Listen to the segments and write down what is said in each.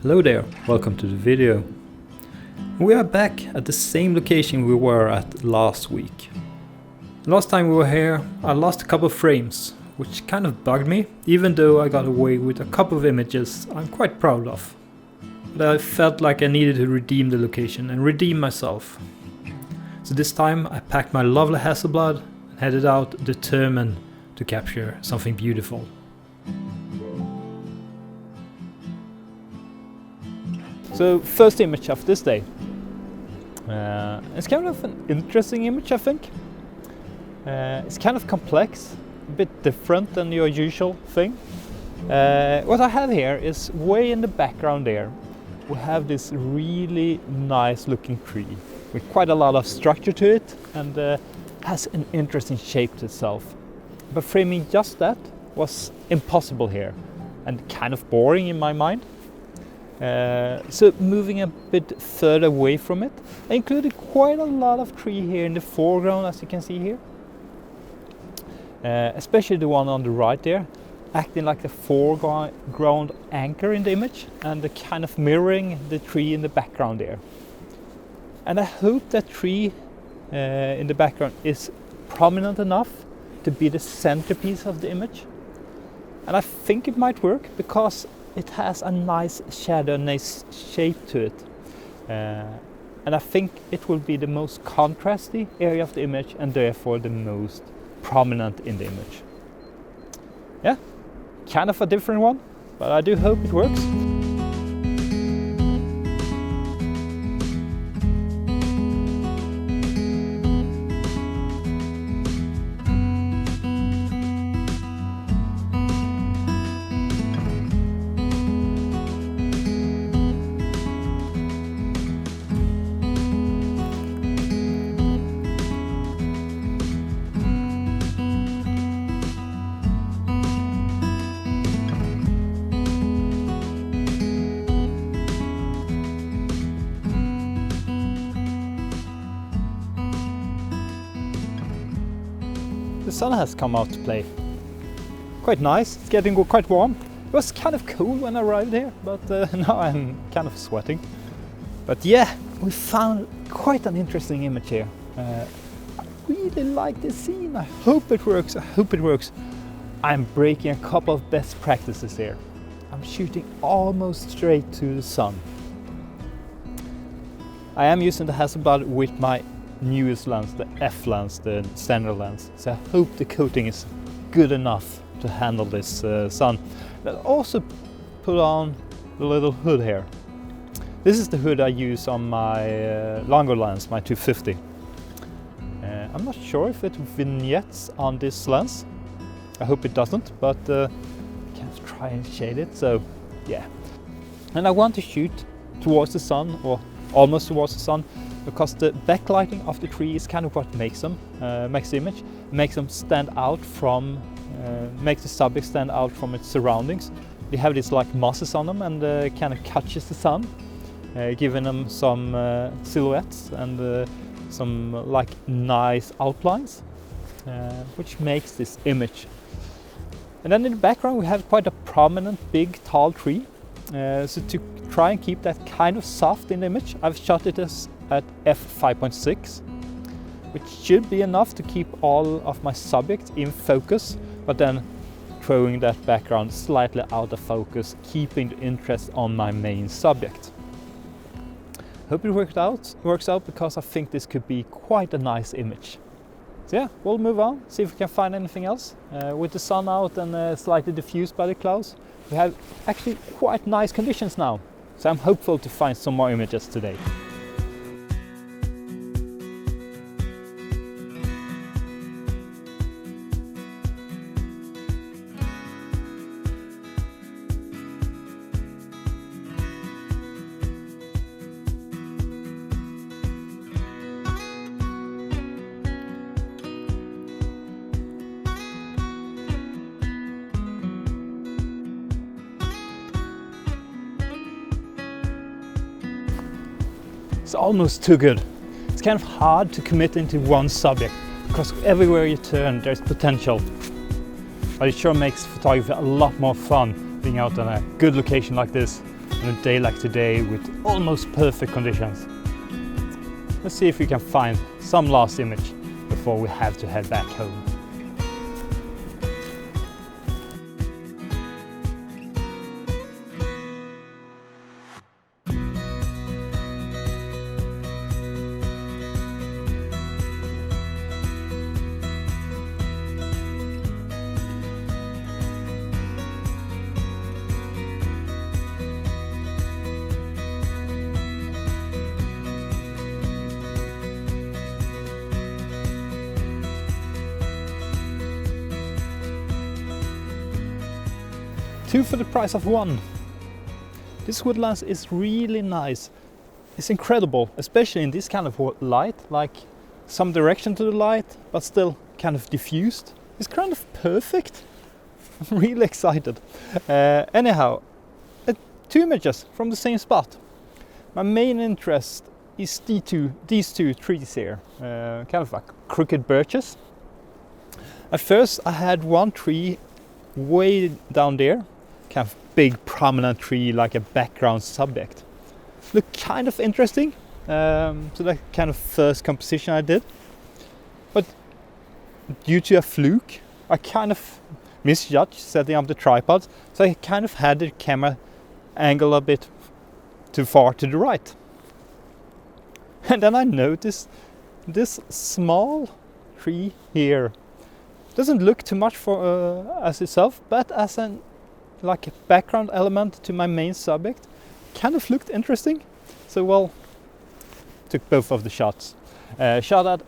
Hello there, welcome to the video. We are back at the same location we were at last week. Last time we were here, I lost a couple of frames, which kind of bugged me, even though I got away with a couple of images I'm quite proud of. But I felt like I needed to redeem the location and redeem myself. So this time I packed my lovely Hasselblad and headed out determined to capture something beautiful. So first image of this day. It's kind of an interesting image, I think. It's kind of complex, a bit different than your usual thing. What I have here is way in the background there. We have this really nice looking tree with quite a lot of structure to it and has an interesting shape to itself. But framing just that was impossible here and kind of boring in my mind. So moving a bit further away from it, I included quite a lot of tree here in the foreground, as you can see here. Especially the one on the right there, acting like the foreground anchor in the image and the kind of mirroring the tree in the background there. And I hope that tree in the background is prominent enough to be the centerpiece of the image. And I think it might work because it has a nice shadow, nice shape to it. And I think it will be the most contrasty area of the image and therefore the most prominent in the image. Yeah, kind of a different one, but I do hope it works. The sun has come out to play. Quite nice, it's getting quite warm. It was kind of cold when I arrived here, but now I'm kind of sweating. But yeah, we found quite an interesting image here. I really like this scene, I hope it works, I'm breaking a couple of best practices here. I'm shooting almost straight to the sun. I am using the Hasselblad with my newest lens, the F lens, the standard lens. So I hope the coating is good enough to handle this sun. But also put on the little hood here. This is the hood I use on my longer lens, my 250. I'm not sure if it vignettes on this lens. I hope it doesn't, but I can try and shade it, so yeah. And I want to shoot towards the sun, or almost towards the sun, because the backlighting of the tree is kind of what makes them, makes the image, makes them stand out from, makes the subject stand out from its surroundings. They have these like mosses on them and kind of catches the sun, giving them some silhouettes and some like nice outlines, which makes this image. And then in the background we have quite a prominent big tall tree. So to try and keep that kind of soft in the image, I've shot it at f5.6, which should be enough to keep all of my subjects in focus, but then throwing that background slightly out of focus, keeping the interest on my main subject. Hope it works out because I think this could be quite a nice image. So yeah, we'll move on, see if we can find anything else. With the sun out and slightly diffused by the clouds, we have actually quite nice conditions now. So I'm hopeful to find some more images today. It's almost too good. It's kind of hard to commit into one subject because everywhere you turn there's potential. But it sure makes photography a lot more fun being out on a good location like this. on a day like today with almost perfect conditions. Let's see if we can find some last image before we have to head back home. Two for the price of one. This woodland is really nice. It's incredible, especially in this kind of light, like some direction to the light, but still kind of diffused. It's kind of perfect. I'm really excited. Anyhow, two images from the same spot. My main interest is these two trees here, kind of like crooked birches. At first I had one tree way down there, kind of big prominent tree like a background subject. Looked kind of interesting, so that kind of first composition I did. But due to a fluke, I kind of misjudged setting up the tripod, so I kind of had the camera angle a bit too far to the right. And then I noticed this small tree here. Doesn't look too much for as itself, but as an like a background element to my main subject, kind of looked interesting. So well, took both of the shots. Shot at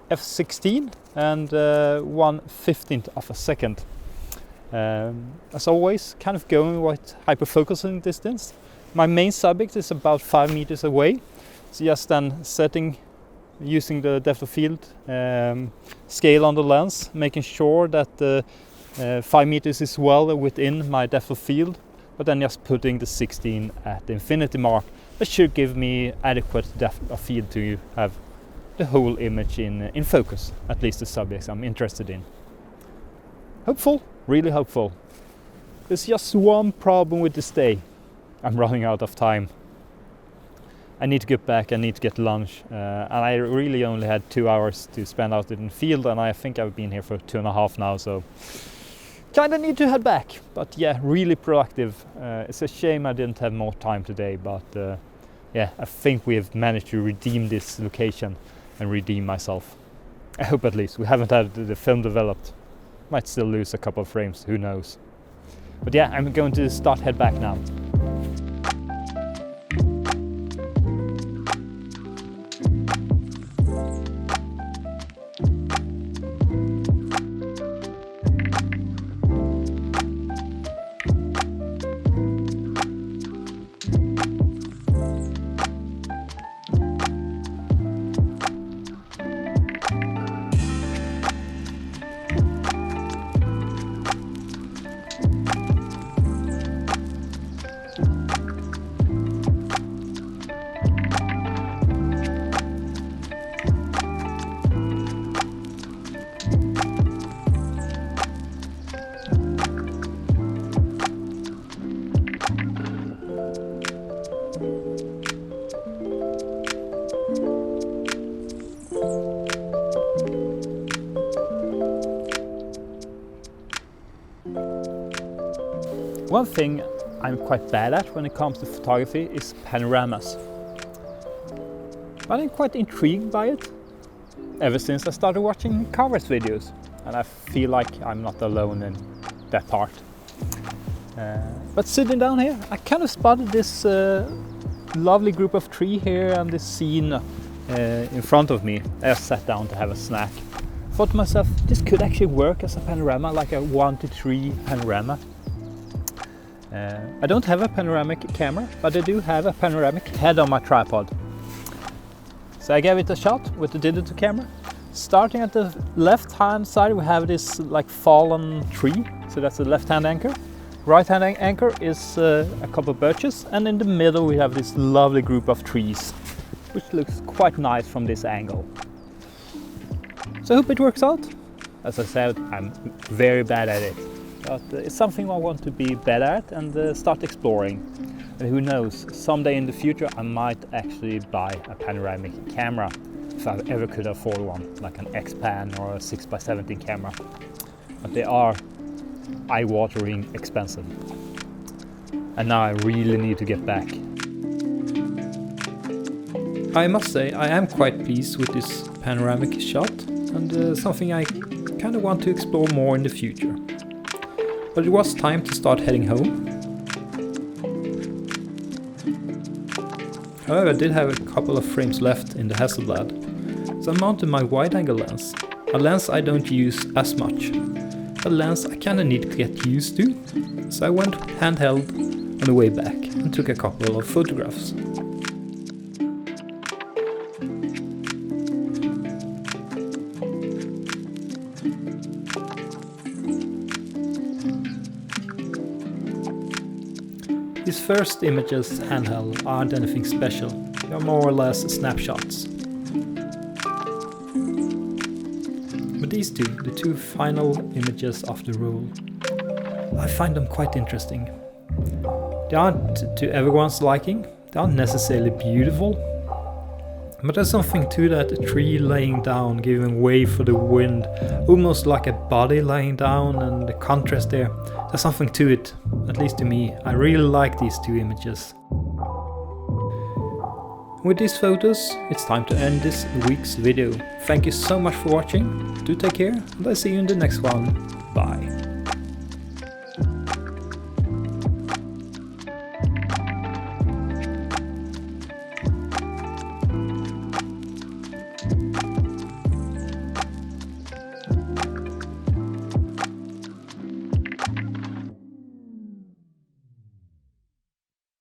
f16 and 1/15 of a second. As always, kind of going with hyperfocusing distance. My main subject is about 5 meters away, so just then setting, using the depth of field scale on the lens, making sure that the 5 meters is well within my depth of field, but then just putting the 16 at the infinity mark. That should give me adequate depth of field to have the whole image in focus, at least the subjects I'm interested in. Hopeful, really hopeful. There's just one problem with this day. I'm running out of time. I need to get back, I need to get lunch, and I really only had 2 hours to spend out in the field, and I think I've been here for 2.5 now, so kinda need to head back. But yeah, really productive. It's a shame I didn't have more time today, but yeah, I think we have managed to redeem this location and redeem myself. I hope at least. We haven't had the film developed. Might still lose a couple of frames, who knows. But yeah, I'm going to head back now. One thing I'm quite bad at when it comes to photography is panoramas. But I'm quite intrigued by it ever since I started watching covers videos, and I feel like I'm not alone in that part. But sitting down here, I kind of spotted this lovely group of trees here and this scene in front of me. I just sat down to have a snack. Thought to myself, this could actually work as a panorama, like a 1:3 panorama. I don't have a panoramic camera, but I do have a panoramic head on my tripod. So I gave it a shot with the digital camera. Starting at the left hand side, we have this like fallen tree, so that's the left hand anchor. Right hand anchor is a couple of birches, and in the middle we have this lovely group of trees, which looks quite nice from this angle. So I hope it works out. As I said, I'm very bad at it, but it's something I want to be better at and start exploring. And who knows, someday in the future I might actually buy a panoramic camera, if I ever could afford one, like an X-Pan or a 6x17 camera. But they are eye-watering expensive. And now I really need to get back. I must say I am quite pleased with this panoramic shot, and something I kind of want to explore more in the future. But it was time to start heading home. However, I did have a couple of frames left in the Hasselblad, so I mounted my wide-angle lens, a lens I don't use as much, a lens I kinda need to get used to, so I went handheld on the way back and took a couple of photographs. These first images handheld aren't anything special, they are more or less snapshots. But these two, the two final images of the roll, I find them quite interesting. They aren't to everyone's liking, they aren't necessarily beautiful, but there's something to that tree laying down, giving way for the wind, almost like a body laying down, and the contrast there. There's something to it, at least to me. I really like these two images. With these photos, it's time to end this week's video. Thank you so much for watching. Do take care, and I'll see you in the next one. Bye.